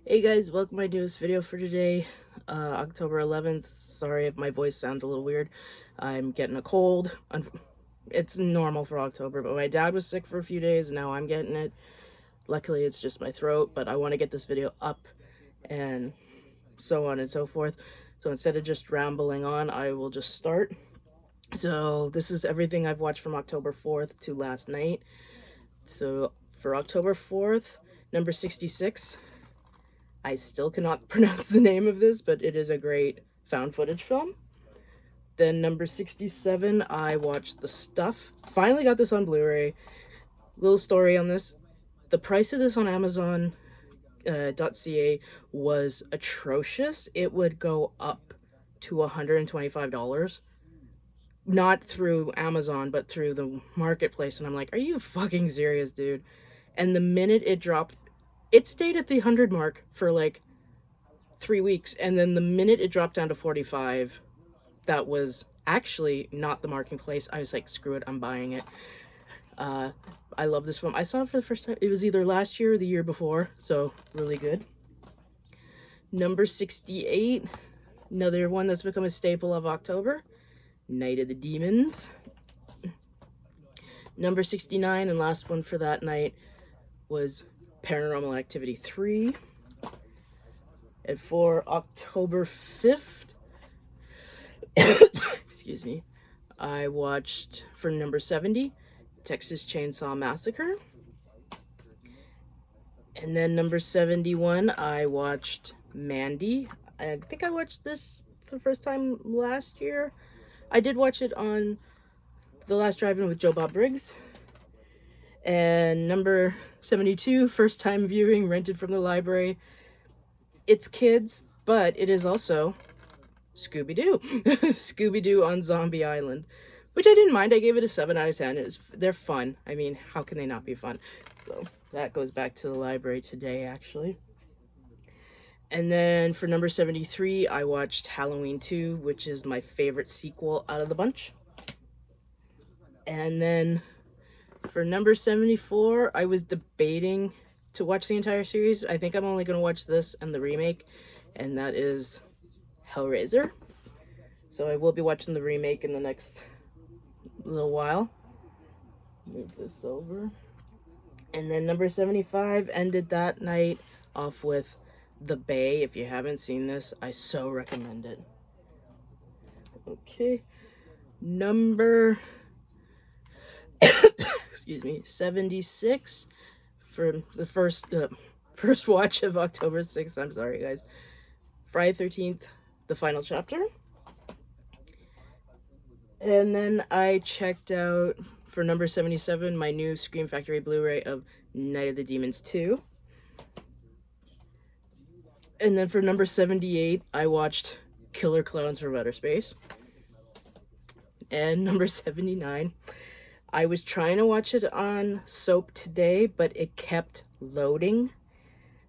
Hey guys, welcome to my newest video for today, October 11th. Sorry if my voice sounds a little weird. I'm getting a cold. It's normal for October, but my dad was sick for a few days, and now I'm getting it. Luckily, it's just my throat, but I want to get this video up and so on and so forth. So instead of just rambling on, I will just start. So this is everything I've watched from October 4th to last night. So for October 4th, number 66. I still cannot pronounce the name of this, but it is a great found footage film. Then number 67, I watched The Stuff. Finally got this on Blu-ray. Little story on this. The price of this on Amazon.ca was atrocious. It would go up to $125. Not through Amazon, but through the marketplace. And I'm like, are you fucking serious, dude? And the minute it dropped, it stayed at the 100 mark for like 3 weeks, and then the minute it dropped down to 45, that was actually not the marking place. I was like, screw it, I'm buying it. I love this film. I saw it for the first time. It was either last year or the year before, so really good. Number 68, another one that's become a staple of October, Night of the Demons. Number 69, and last one for that night, was Paranormal Activity 3. And for October 5th, excuse me, I watched, for number 70, Texas Chainsaw Massacre. And then number 71, I watched Mandy. I think I watched this for the first time last year. I did watch it on The Last Drive-In with Joe Bob Briggs. And number 72, first time viewing, rented from the library. It's kids, but it is also Scooby-Doo. Scooby-Doo on Zombie Island, which I didn't mind. I gave it a 7 out of 10. They're fun. I mean, how can they not be fun? So that goes back to the library today, actually. And then for number 73, I watched Halloween 2, which is my favorite sequel out of the bunch. And then for number 74, I was debating to watch the entire series. I think I'm only going to watch this and the remake, and that is Hellraiser. So I will be watching the remake in the next little while. Move this over. And then number 75 ended that night off with The Bay. If you haven't seen this, I so recommend it. Okay. Number excuse me, 76 for the first watch of October 6th. I'm sorry, guys. Friday 13th, the final chapter. And then I checked out, for number 77, my new Scream Factory Blu-ray of Night of the Demons 2. And then for number 78, I watched Killer Clowns from Outer Space. And number 79, I was trying to watch it on Soap today, but it kept loading.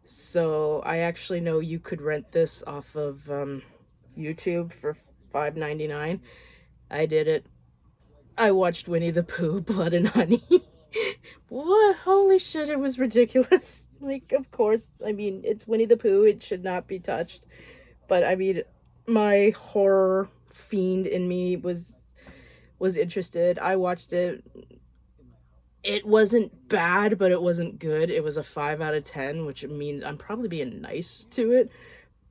So I actually know you could rent this off of YouTube for $5.99. I did it. I watched Winnie the Pooh, Blood and Honey. What? Holy shit, it was ridiculous. Like, of course, I mean, it's Winnie the Pooh. It should not be touched. But, I mean, my horror fiend in me was interested. I watched it. It wasn't bad, but it wasn't good. It was a 5 out of 10, which means I'm probably being nice to it.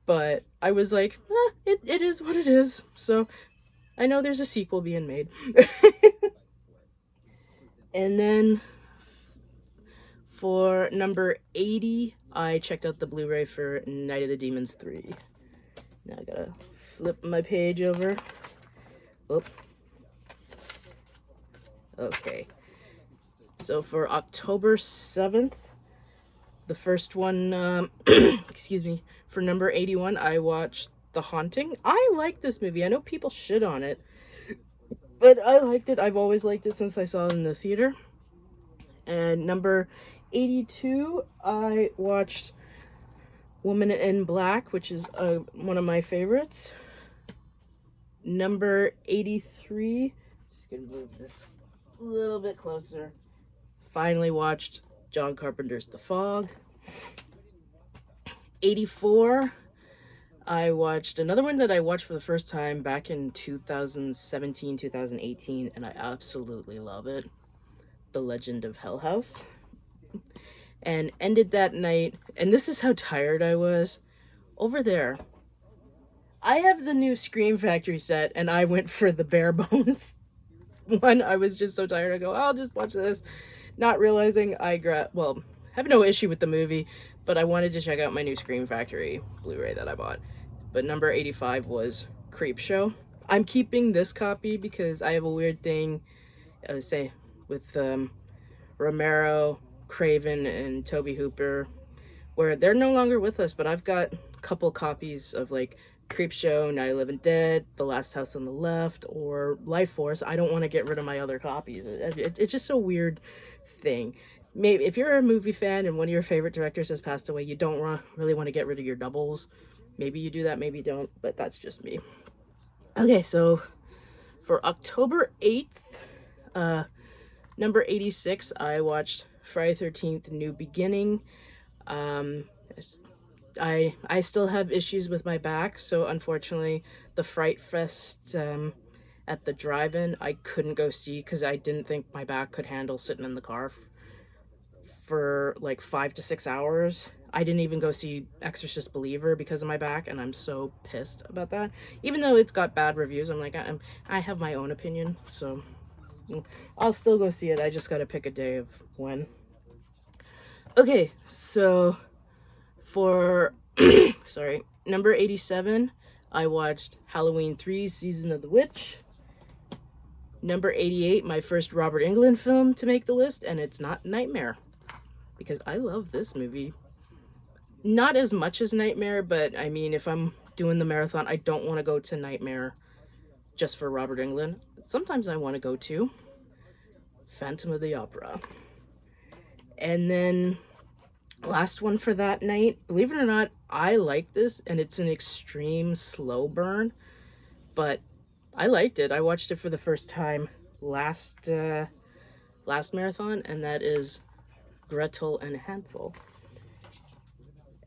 But I was like, it is what it is. So I know there's a sequel being made. And then for number 80, I checked out the Blu-ray for Night of the Demons 3. Now I gotta flip my page over. Oop. Okay. So for October 7th, the first one, excuse me, for number 81, I watched The Haunting. I like this movie. I know people shit on it, but I liked it. I've always liked it since I saw it in the theater. And number 82, I watched Woman in Black, which is one of my favorites. Number 83, just gonna move this a little bit closer. Finally watched John Carpenter's The Fog. 84, I watched another one that I watched for the first time back in 2017, 2018, and I absolutely love it. The Legend of Hell House. And ended that night, and this is how tired I was. Over there, I have the new Scream Factory set, and I went for the bare bones one. I was just so tired. I go, I'll just watch this, not realizing have no issue with the movie, but I wanted to check out my new Scream Factory Blu-ray that I bought. But number 85 was Creepshow. I'm keeping this copy because I have a weird thing, say, with Romero, Craven, and Toby Hooper, where they're no longer with us, but I've got a couple copies of like Creepshow, Night of the Living Dead, The Last House on the Left, or Life Force. I don't want to get rid of my other copies. It's just a weird thing. Maybe if you're a movie fan and one of your favorite directors has passed away, you don't really want to get rid of your doubles. Maybe you do that, maybe you don't, but that's just me. Okay, so for October 8th, number 86, I watched Friday 13th New Beginning. I still have issues with my back, so unfortunately the Fright Fest at the drive-in I couldn't go see because I didn't think my back could handle sitting in the car for like 5 to 6 hours. I didn't even go see Exorcist Believer because of my back, and I'm so pissed about that. Even though it's got bad reviews, I'm like, I have my own opinion, so I'll still go see it. I just gotta pick a day of when. Okay, so for sorry, number 87, I watched Halloween 3 Season of the Witch. Number 88, my first Robert Englund film to make the list, and it's not Nightmare, because I love this movie. Not as much as Nightmare, but I mean, if I'm doing the marathon, I don't want to go to Nightmare just for Robert Englund. Sometimes I want to go to Phantom of the Opera. And then last one for that night, believe it or not, I like this, and it's an extreme slow burn, but I liked it. I watched it for the first time last marathon, and that is Gretel and Hansel.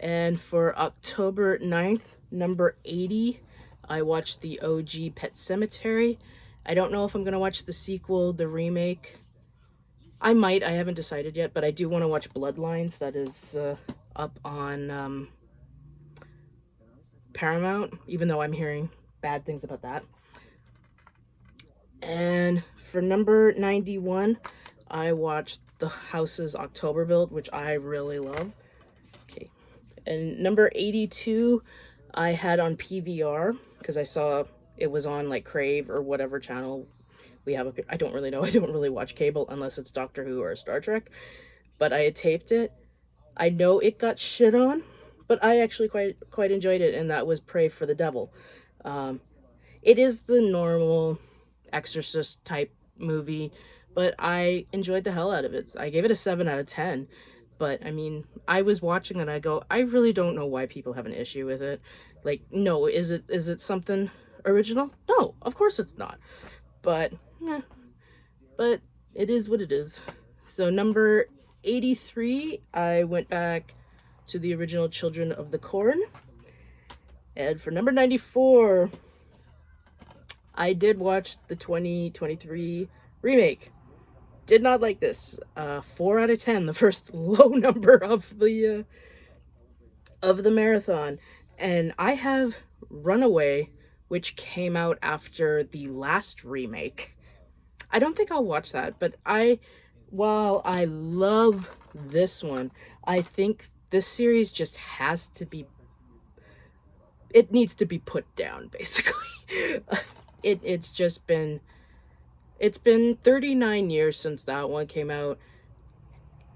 And for October 9th, number 80, I watched the OG Pet Sematary. I don't know if I'm going to watch the sequel, the remake. I might. I haven't decided yet, but I do want to watch Bloodlines. That is up on Paramount, even though I'm hearing bad things about that. And for number 91, I watched The House's October Build, which I really love. Okay. And number 82, I had on PVR because I saw it was on like Crave or whatever channel we have. I don't really know. I don't really watch cable unless it's Doctor Who or Star Trek. But I had taped it. I know it got shit on, but I actually quite enjoyed it, and that was Pray for the Devil. It is the normal Exorcist type movie, but I enjoyed the hell out of it. I gave it a 7 out of 10. But I mean, I was watching and I go, I really don't know why people have an issue with it. Like, no, is it something original? No, of course it's not. But it is what it is. So number 83, I went back to the original Children of the Corn. And for number 94, I did watch the 2023 remake. Did not like this. 4 out of 10, the first low number of the marathon. And I have Runaway, which came out after the last remake. I don't think I'll watch that, but while I love this one, I think this series just has to be, it needs to be put down, basically. It's been 39 years since that one came out.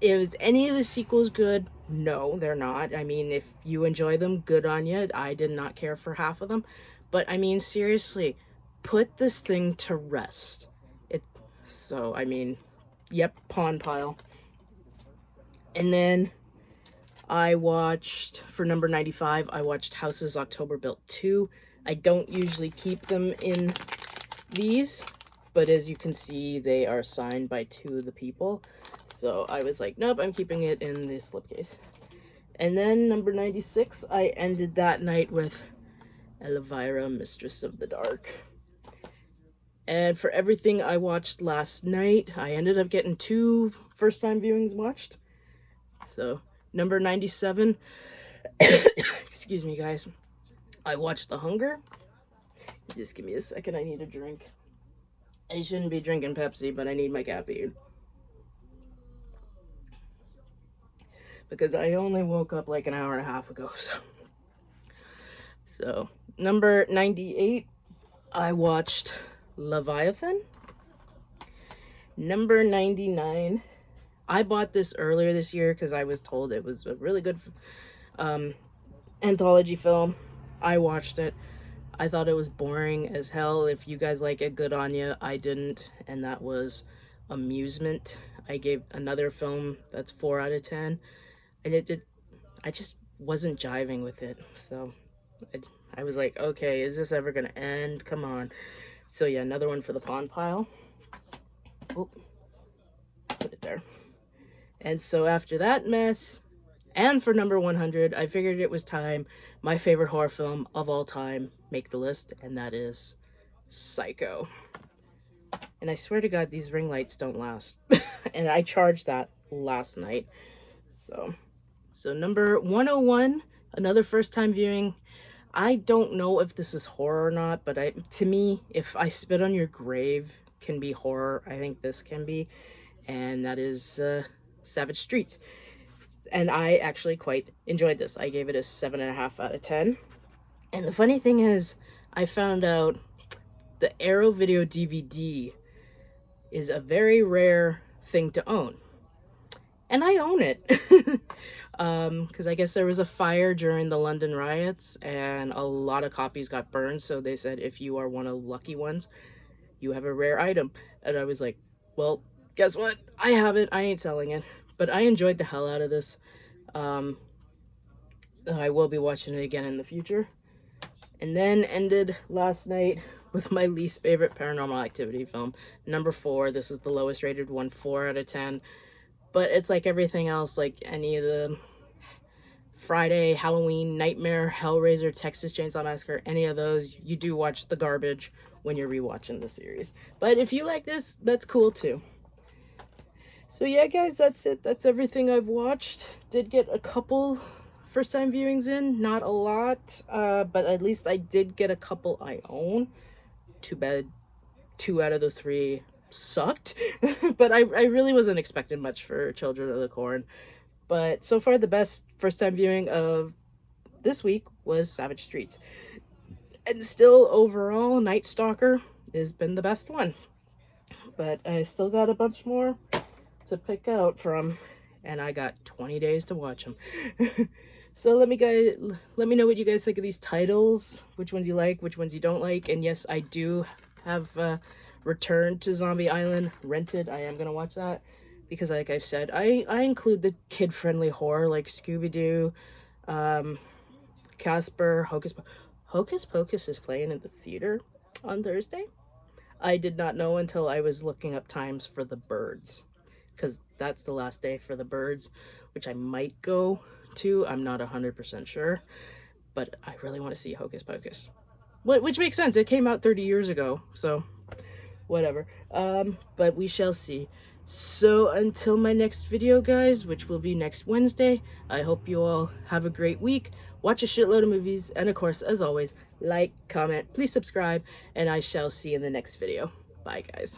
Is any of the sequels good? No, they're not. I mean, if you enjoy them, good on you. I did not care for half of them. But I mean, seriously, put this thing to rest. So, I mean, yep, pawn pile. And then I watched, for number 95, I watched House's October Built 2. I don't usually keep them in these, but as you can see, they are signed by 2 of the people. So I was like, nope, I'm keeping it in the slipcase. And then number 96, I ended that night with Elvira, Mistress of the Dark. And for everything I watched last night, I ended up getting 2 first-time viewings watched. So, number 97, excuse me, guys, I watched The Hunger. Just give me a second, I need a drink. I shouldn't be drinking Pepsi, but I need my caffeine. Because I only woke up like an hour and a half ago, So, number 98, I watched Leviathan. Number 99, I bought this earlier this year because I was told it was a really good anthology film. I watched it. I thought it was boring as hell. If you guys like it, good on you. I didn't, and that was Amusement. I gave another film that's 4 out of 10, and I just wasn't jiving with it. So I was like, okay, is this ever gonna end? Come on. So yeah, another one for the pawn pile. Oh, put it there. And so after that mess, and for number 100, I figured it was time, my favorite horror film of all time, make the list, and that is Psycho. And I swear to God, these ring lights don't last. And I charged that last night. So number 101, another first time viewing. I don't know if this is horror or not, but to me, if I Spit on Your Grave can be horror, I think this can be. And that is Savage Streets. And I actually quite enjoyed this. I gave it a 7.5 out of 10. And the funny thing is, I found out the Arrow Video DVD is a very rare thing to own. And I own it. Because I guess there was a fire during the London riots and a lot of copies got burned. So they said, if you are one of the lucky ones, you have a rare item. And I was like, well, guess what? I have it. I ain't selling it. But I enjoyed the hell out of this. I will be watching it again in the future. And then ended last night with my least favorite Paranormal Activity film, number 4. This is the lowest rated one, 4 out of 10. But it's like everything else, like any of the Friday, Halloween, Nightmare, Hellraiser, Texas Chainsaw Massacre, any of those, you do watch the garbage when you're rewatching the series. But if you like this, that's cool too. So yeah, guys, that's it. That's everything I've watched. Did get a couple first-time viewings in, not a lot, but at least I did get a couple I own. Too bad 2 out of the 3 sucked. But I really wasn't expecting much for Children of the Corn. But so far, the best first-time viewing of this week was Savage Streets. And still, overall, Night Stalker has been the best one. But I still got a bunch more to pick out from, and I got 20 days to watch them. So let me know what you guys think of these titles, which ones you like, which ones you don't like. And yes, I do have Return to Zombie Island rented. I am gonna watch that because, like I've said, I include the kid-friendly horror like Scooby-Doo, Casper, Hocus Pocus is playing in the theater on Thursday. I did not know until I was looking up times for The Birds, because that's the last day for The Birds, which I might go to. I'm not 100% sure, but I really want to see Hocus Pocus. Which makes sense. It came out 30 years ago, so whatever. But we shall see. So until my next video, guys, which will be next Wednesday, I hope you all have a great week. Watch a shitload of movies, and of course, as always, like, comment, please subscribe, and I shall see you in the next video. Bye, guys.